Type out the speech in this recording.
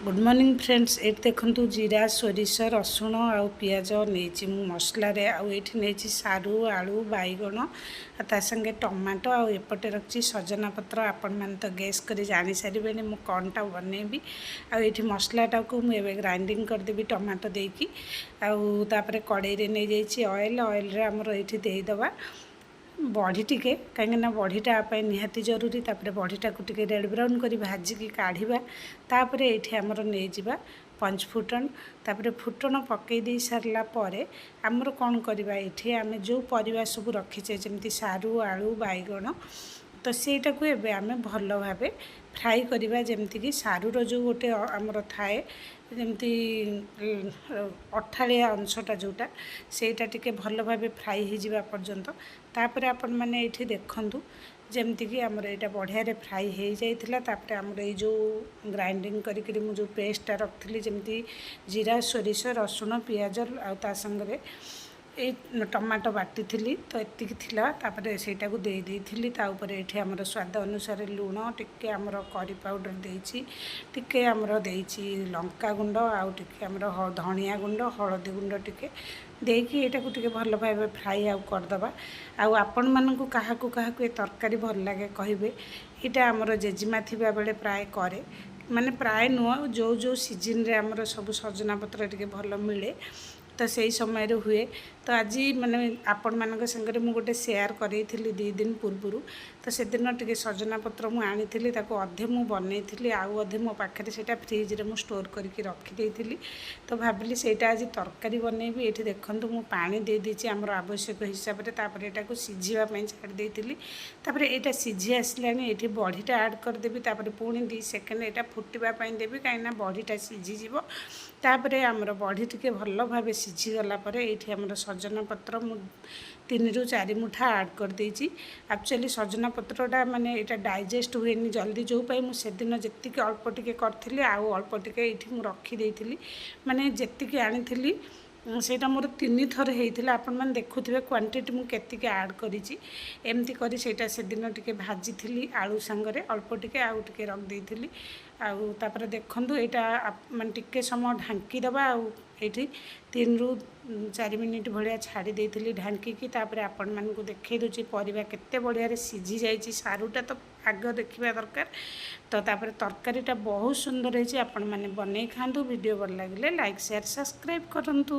Good morning friends. ये देखो जीरा सोरिष रसुण आउ पियाज नहीं मसला नहीं सारू आलू बैगण ता संगे टमाटो आउटे रखी सजना पत्र। आपण मैंने तो गैस कर जानी सारे मुझे कौनटा बनैबी। आठी मसलाटा को मुझे ग्राइंडिंग करदेवी टमाटो देकी आउे कड़े नहीं जाइए ऑयल ऑयल आमर ये देदबा बड़ी टिके कहीं बड़ीटा निहाती जरूरी। तापर बड़ीटा को टिके रेड ब्राउन कर भाजिकी काढ़ा तापर ये आमर नहीं जावा पंचफुटन। तापर फुटन पकई दे सारा पर आमर कौन करवा ये आम जो परिवा सब रखीचे जमी सारू आलू बैगण तो सेटा को एबे आमे भल भावे फ्राई करवा जमीक सारूर जो गोटे आमर थाए जमती अठालिया अंशटा जोटा सेटा टिके भल भावे फ्राई हो जावा पर्यंत। तापर आपण मैंने ये देखु जमीक आमर यहाँ बढ़िया फ्राई हो जाइला। तापर आमर ये जो ग्राइंडिंग करी जो पेस्टा रखी जमी जीरा सोरिष रसुण पियाज आ संगे ये टमाटो बाटी थी तो एतिक थिला। तापर सेटा को दे देइथिली ताऊपर ये आमर स्वाद अनुसार लुण टिके आमर करी पाउडर देइछि टिके आमर देइछि लंका गुंड आउ टिके आमर धनिया गुंड हलदी गुंड टिके देकी एटा को टिके भल भाबे फ्राई आउ करदबा। आउ आपण मानकु काहाकु काहाकु ए तरकारी भल लागे कहिबे। एटा आमर जेजिमा थिबा बेले प्राय करे माने प्राय नुह जो जो सीजन रे आमर सब सजना पत्र टिके भल मिले तो सही समय हुए। तो आज माने आपण मानक संगे मु गोटे शेयर करी 2 दिन पूर्व तो से दिन टिके सजना पत्र मु आनी ताको अधे मु बनई आउ अधे मो पाखे से फ्रिज रे मु स्टोर करके रखी देइथिली। तो भाविली सेटा आज तरकारी बनैबी। ये देखंतु मु पानी दे दीची आमर आवश्यक हिसाब से तापर एटा को सिझिबा पई छाड़ देइथिली। तापर एटा सिझी आसलानी एठी बड़ीटा ऐड कर देबी तापर पुणी 2 सेकेंड एटा फुटिबा पई देबी कहीं बड़ीटा सिझी जीवो। तापर आमर बड़ी टिके भल भाबे सिझी गला परे एठी आमर सजना पत्र मु 3 ରୁ 4 मुठा ऐड कर देइची। एक्चुअली सजना पत्रटा माने एटा डाइजेस्ट हुएनी जल्दी जो पाई मु सेदिन जेतिक अल्प टिके करथिली आउ अल्प टिके एठी मु रखी देइथिली माने जेतिक आनिथिली सेटा मोर 3 थर होता। आपण मैंने देखुवे क्वांटिटी मुझे केतिक ऐड करी एमती करी सेटा से दिन टिके भाजी थी आलू सांगरे अल्प टिके आउ टिके रख देइथिली। आउ तापर देखंतु एटा माने टिके समय ढांकी दबा आउ एठी 3 ରୁ 4 मिनिट भलिया छाड़ी देइथिली ढांकी की। तापर आपण मानकु देखै दोची परिबा केते बढ़िया रे सिझी जाइछि। सारूटा तो आग देखिबा दरकार। तो तापर तरकारीटा बहुत सुंदर है। आपण माने बनै खांतु। वीडियो भल लागिले लाइक शेयर सब्सक्राइब करंतु।